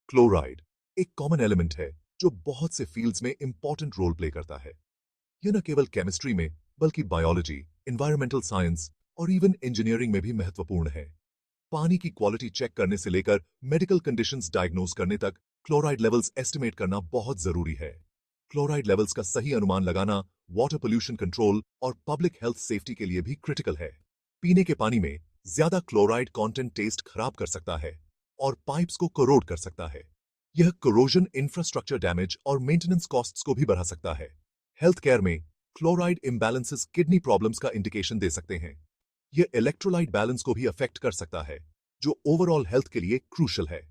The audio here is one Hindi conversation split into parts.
क्लोराइड एक कॉमन एलिमेंट है जो बहुत से फील्ड्स में इंपॉर्टेंट रोल प्ले करता है। यह न केवल केमिस्ट्री में बल्कि बायोलॉजी, एनवायरमेंटल साइंस और इवन इंजीनियरिंग में भी महत्वपूर्ण है। पानी की क्वालिटी चेक करने से लेकर मेडिकल कंडीशंस डायग्नोज करने तक क्लोराइड लेवल्स एस्टिमेट करना बहुत जरूरी है। क्लोराइड लेवल्स का सही अनुमान लगाना वाटर पोल्यूशन कंट्रोल और पब्लिक हेल्थ सेफ्टी के लिए भी क्रिटिकल है। पीने के पानी में ज्यादा क्लोराइड कंटेंट टेस्ट खराब कर सकता है और पाइप्स को करोड कर सकता है। यह कोरोजन इंफ्रास्ट्रक्चर डैमेज और मेंटेनेंस कॉस्ट्स को भी बढ़ा सकता है। हेल्थ केयर में क्लोराइड इम्बैलेंसेस किडनी प्रॉब्लम्स का इंडिकेशन दे सकते हैं। यह इलेक्ट्रोलाइट बैलेंस को भी अफेक्ट कर सकता है, जो ओवरऑल हेल्थ के लिए क्रूशल है।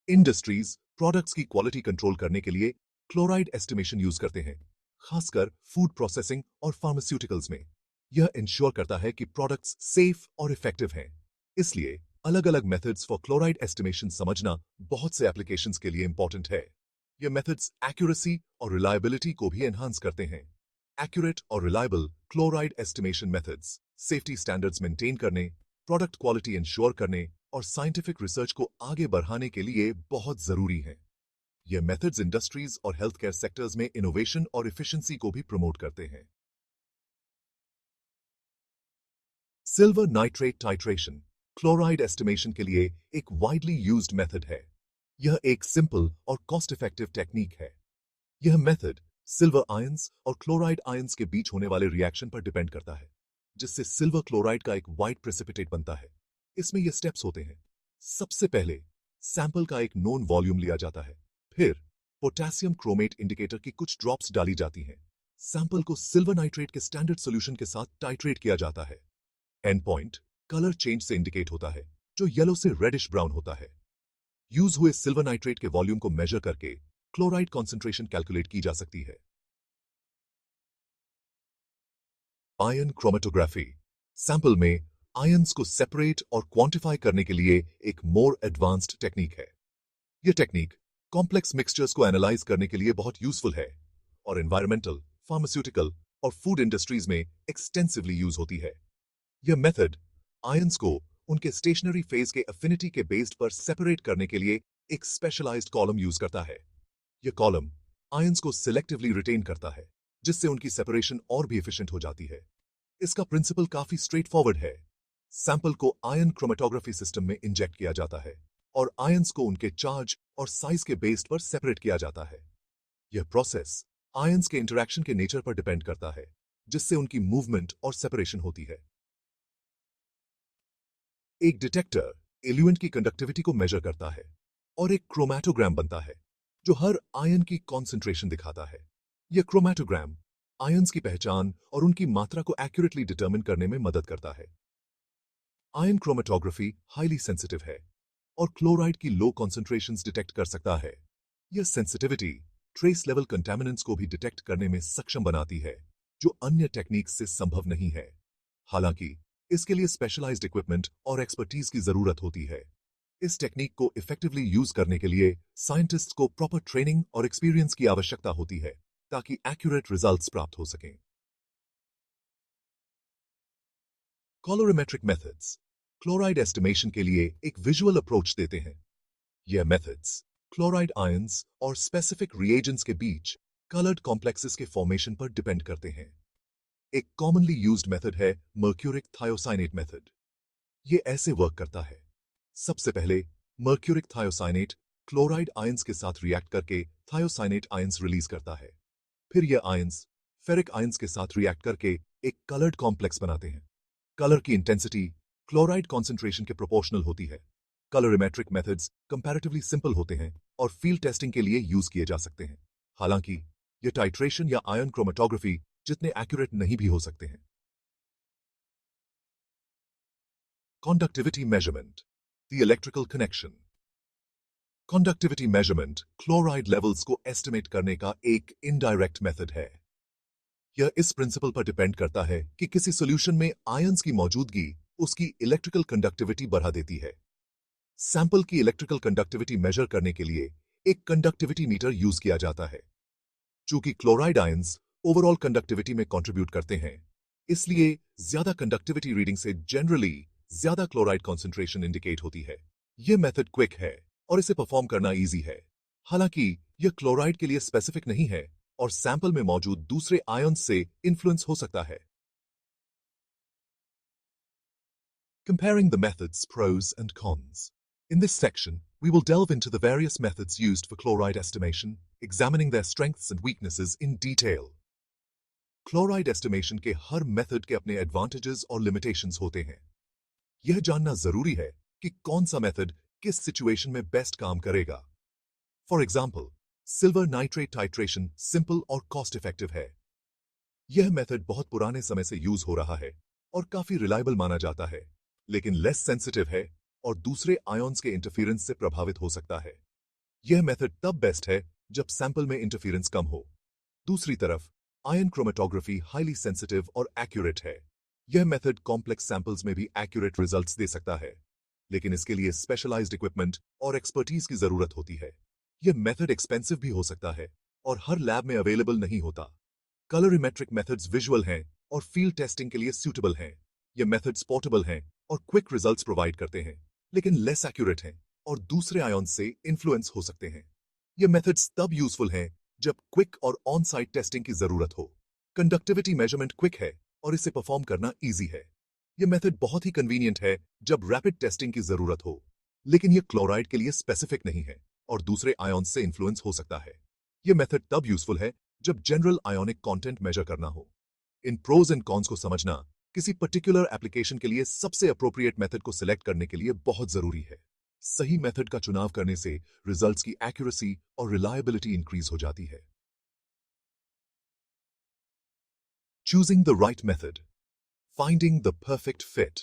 इंडस्ट्रीज प्रोडक्ट्स की क्वालिटी कंट्रोल करने के लिए क्लोराइड एस्टिमेशन यूज करते हैं, खासकर फूड प्रोसेसिंग और फार्मास्यूटिकल्स में। यह इंश्योर करता है कि प्रोडक्ट्स सेफ और इफेक्टिव हैं। इसलिए अलग अलग मेथड्स फॉर क्लोराइड एस्टिमेशन समझना बहुत से एप्लीकेशंस के लिए इंपॉर्टेंट है। ये मेथड्स एक्यूरेसी और रिलायबिलिटी को भी एनहांस करते हैं। एक्यूरेट और reliable chloride estimation methods safety standards maintain करने, प्रोडक्ट क्वालिटी इंश्योर करने और साइंटिफिक रिसर्च को आगे बढ़ाने के लिए बहुत जरूरी हैं। ये मेथड्स इंडस्ट्रीज और हेल्थ केयर सेक्टर्स में इनोवेशन और इफिशिएंसी को भी प्रमोट करते हैं। Silver nitrate titration chloride estimation के लिए एक वाइडली यूज्ड मेथड है। यह एक सिंपल और कॉस्ट इफेक्टिव टेक्निक है। यह मेथड सिल्वर आयंस और क्लोराइड आयंस के बीच होने वाले रिएक्शन पर डिपेंड करता है, जिससे सिल्वर क्लोराइड का एक वाइट प्रेसिपिटेट बनता है। इसमें ये स्टेप्स होते हैं। सबसे पहले सैंपल का एक नोन वॉल्यूम लिया जाता है। फिर पोटेशियम क्रोमेट इंडिकेटर की कुछ ड्रॉप्स डाली जाती हैं। सैंपल को सिल्वर नाइट्रेट के स्टैंडर्ड सॉल्यूशन के साथ टाइट्रेट किया जाता है। एंड पॉइंट कलर चेंज से इंडिकेट होता है, जो येलो से रेडिश ब्राउन होता है। यूज हुए सिल्वर नाइट्रेट के वॉल्यूम को मेजर करके क्लोराइड कॉन्सेंट्रेशन कैलकुलेट की जा सकती है। आयन क्रोमेटोग्राफी सैंपल में आयंस को सेपरेट और क्वांटिफाई करने के लिए एक मोर एडवांस्ड टेक्निक है। यह टेक्निक कॉम्प्लेक्स मिक्सचर्स को एनालाइज करने के लिए बहुत यूजफुल है और एनवायरमेंटल, फार्मास्यूटिकल और फूड इंडस्ट्रीज में एक्सटेंसिवली यूज होती है। यह मेथड आयंस को उनके स्टेशनरी फेज के अफिनिटी के बेस्ड पर सेपरेट करने के लिए एक स्पेशलाइज्ड कॉलम यूज करता है। यह कॉलम आयंस को सिलेक्टिवली रिटेन करता है, जिससे उनकी सेपरेशन और भी एफिशिएंट हो जाती है। इसका प्रिंसिपल काफी स्ट्रेट फॉरवर्ड है। सैंपल को आयन क्रोमेटोग्राफी सिस्टम में इंजेक्ट किया जाता है और आयंस को उनके चार्ज और साइज के बेस्ड पर सेपरेट किया जाता है। यह प्रोसेस आयंस के इंटरैक्शन के नेचर पर डिपेंड करता है, जिससे उनकी मूवमेंट और सेपरेशन होती है। एक डिटेक्टर एलिमेंट की कंडक्टिविटी को मेजर करता है और एक क्रोमैटोग्राम बनता है, जो हर आयन की कॉन्सेंट्रेशन दिखाता है। यह क्रोमैटोग्राम आयंस की पहचान और उनकी मात्रा को एक्यूरेटली डिटरमिन करने में मदद करता है। आयन क्रोमेटोग्राफी हाईली सेंसिटिव है और क्लोराइड की लो कॉन्सेंट्रेशंस डिटेक्ट कर सकता है। यह सेंसिटिविटी ट्रेस लेवल कंटैमिनेंट्स को भी डिटेक्ट करने में सक्षम बनाती है, जो अन्य टेक्निक्स से संभव नहीं है। हालांकि इसके लिए स्पेशलाइज्ड इक्विपमेंट और एक्सपर्टीज की जरूरत होती है। इस टेक्निक को इफेक्टिवली यूज करने के लिए साइंटिस्ट्स को प्रॉपर ट्रेनिंग और एक्सपीरियंस की आवश्यकता होती है, ताकि एक्यूरेट रिजल्ट्स प्राप्त हो सकें। कॉलोरीमेट्रिक मेथड्स क्लोराइड एस्टिमेशन के लिए एक विजुअल अप्रोच देते हैं। यह मेथड्स क्लोराइड आयंस और स्पेसिफिक रिएजेंट्स के बीच कलर्ड कॉम्प्लेक्सेस के फॉर्मेशन पर डिपेंड करते हैं। एक कॉमनली यूज्ड मेथड है मर्क्यूरिक थायोसाइनेट मेथड। यह ऐसे वर्क करता है। सबसे पहले मर्क्यूरिक थायोसाइनेट क्लोराइड आयंस के साथ रिएक्ट करके थायोसाइनेट आयंस रिलीज करता है। फिर यह आयंस फेरिक आयंस के साथ रिएक्ट करके एक कलर्ड कॉम्प्लेक्स बनाते हैं। कलर की इंटेंसिटी क्लोराइड कॉन्सेंट्रेशन के प्रोपोर्शनल होती है। कलरीमेट्रिक मेथड्स कंपैरेटिवली सिंपल होते हैं और फील्ड टेस्टिंग के लिए यूज किए जा सकते हैं। हालांकि ये टाइट्रेशन या आयन क्रोमेटोग्राफी जितने एक्यूरेट नहीं भी हो सकते हैं। Conductivity measurement, the electrical connection. Conductivity measurement chloride levels को एस्टिमेट करने का एक इनडायरेक्ट मेथड है। यह इस प्रिंसिपल पर डिपेंड करता है कि किसी सॉल्यूशन में आयंस की मौजूदगी उसकी इलेक्ट्रिकल कंडक्टिविटी बढ़ा देती है। सैंपल की इलेक्ट्रिकल कंडक्टिविटी मेजर करने के लिए एक कंडक्टिविटी मीटर यूज किया जाता है। चूंकि क्लोराइड आयंस ओवरऑल कंडक्टिविटी में कंट्रीब्यूट करते हैं, इसलिए ज्यादा कंडक्टिविटी रीडिंग से जनरली ज्यादा क्लोराइड कॉन्सेंट्रेशन इंडिकेट होती है। यह मेथड क्विक है और इसे परफॉर्म करना इजी है। हालांकि यह क्लोराइड के लिए स्पेसिफिक नहीं है और सैंपल में मौजूद दूसरे आयन्स से इन्फ्लुएंस हो सकता है। Comparing the methods, pros and cons. In this section, we will delve into the various methods used for chloride estimation, examining their strengths and weaknesses in detail. Chloride estimation के हर मेथड के अपने एडवांटेजेस और लिमिटेशंस होते हैं। यह जानना जरूरी है कि कौन सा मेथड किस सिचुएशन में बेस्ट काम करेगा। For example, silver nitrate titration simple और कॉस्ट इफेक्टिव है। यह मेथड बहुत पुराने समय से यूज हो रहा है और काफी रिलायबल माना जाता है, लेकिन लेस सेंसिटिव है और दूसरे आयन्स के इंटरफेरेंस से प्रभावित हो सकता है। यह मेथड तब बेस्ट है जब सैंपल में इंटरफेरेंस कम हो। दूसरी तरफ, आयन क्रोमेटोग्राफी हाईली सेंसिटिव और एक्यूरेट है। यह मेथड कॉम्प्लेक्स सैंपल्स में भी एक्यूरेट रिजल्ट्स दे सकता है, लेकिन इसके लिए स्पेशलाइज्ड इक्विपमेंट और एक्सपर्टीज की जरूरत होती है। यह मेथड एक्सपेंसिव भी हो सकता है और हर लैब में अवेलेबल नहीं होता। कलरीमेट्रिक मेथड्स विजुअल हैं और फील्ड टेस्टिंग के लिए सूटेबल हैं। ये मेथड्स पोर्टेबल हैं और क्विक रिजल्ट्स प्रोवाइड करते हैं, लेकिन लेस एक्यूरेट हैं और दूसरे आयन्स से इन्फ्लुएंस हो सकते हैं। ये मेथड्स तब यूजफुल हैं जब क्विक और ऑन साइट टेस्टिंग की जरूरत हो। कंडक्टिविटी मेजरमेंट क्विक है और इसे परफॉर्म करना इजी है। यह मेथड बहुत ही कन्वीनियंट है जब रैपिड टेस्टिंग की जरूरत हो, लेकिन यह क्लोराइड के लिए स्पेसिफिक नहीं है और दूसरे आयन्स से इन्फ्लुएंस हो सकता है। यह मेथड तब यूजफुल है जब जनरल आयोनिक कंटेंट मेजर करना हो। इन प्रोज एंड कॉन्स को समझना किसी पर्टिकुलर एप्लीकेशन के लिए सबसे अप्रोप्रिएट मेथड को सिलेक्ट करने के लिए बहुत जरूरी है। सही मेथड का चुनाव करने से रिजल्ट्स की एक्यूरेसी और रिलायबिलिटी इंक्रीज हो जाती है। Choosing the right method, finding the perfect fit.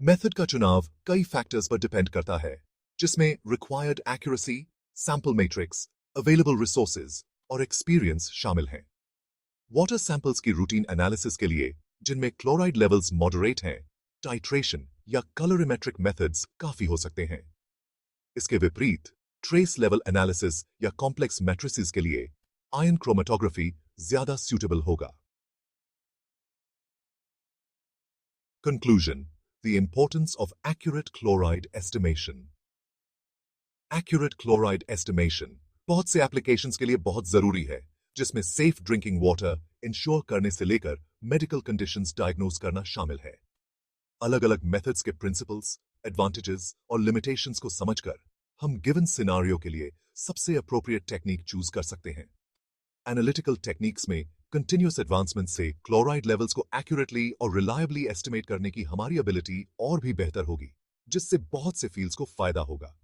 Method का चुनाव कई फैक्टर्स पर डिपेंड करता है, जिसमें required accuracy, sample matrix, available resources और एक्सपीरियंस शामिल हैं। वाटर सैंपल्स की रूटीन एनालिसिस के लिए, जिनमें क्लोराइड लेवल्स मॉडरेट हैं, टाइट्रेशन या कलरीमेट्रिक मेथड्स काफी हो सकते हैं। इसके विपरीत, ट्रेस लेवल एनालिसिस या कॉम्प्लेक्स मैट्रिसेस के लिए आयन क्रोमेटोग्राफी ज्यादा सूटेबल होगा। Conclusion: The importance of accurate chloride estimation. Accurate chloride estimation बहुत से एप्लीकेशंस के लिए बहुत जरूरी है, जिसमें सेफ ड्रिंकिंग वाटर इंश्योर करने से लेकर मेडिकल कंडीशंस डायग्नोज करना शामिल है। अलग-अलग मेथड्स के प्रिंसिपल्स, एडवांटेजेस और लिमिटेशंस को समझकर हम गिवन सिनारियो के लिए सबसे अप्रोप्रिएट टेक्निक चूज कर सकते हैं। एनालिटिकल टेक्निक्स में कंटिन्यूअस एडवांसमेंट से क्लोराइड लेवल्स को एक्यूरेटली और रिलायबली एस्टिमेट करने की हमारी एबिलिटी और भी बेहतर होगी, जिससे बहुत से फील्ड्स को फायदा होगा।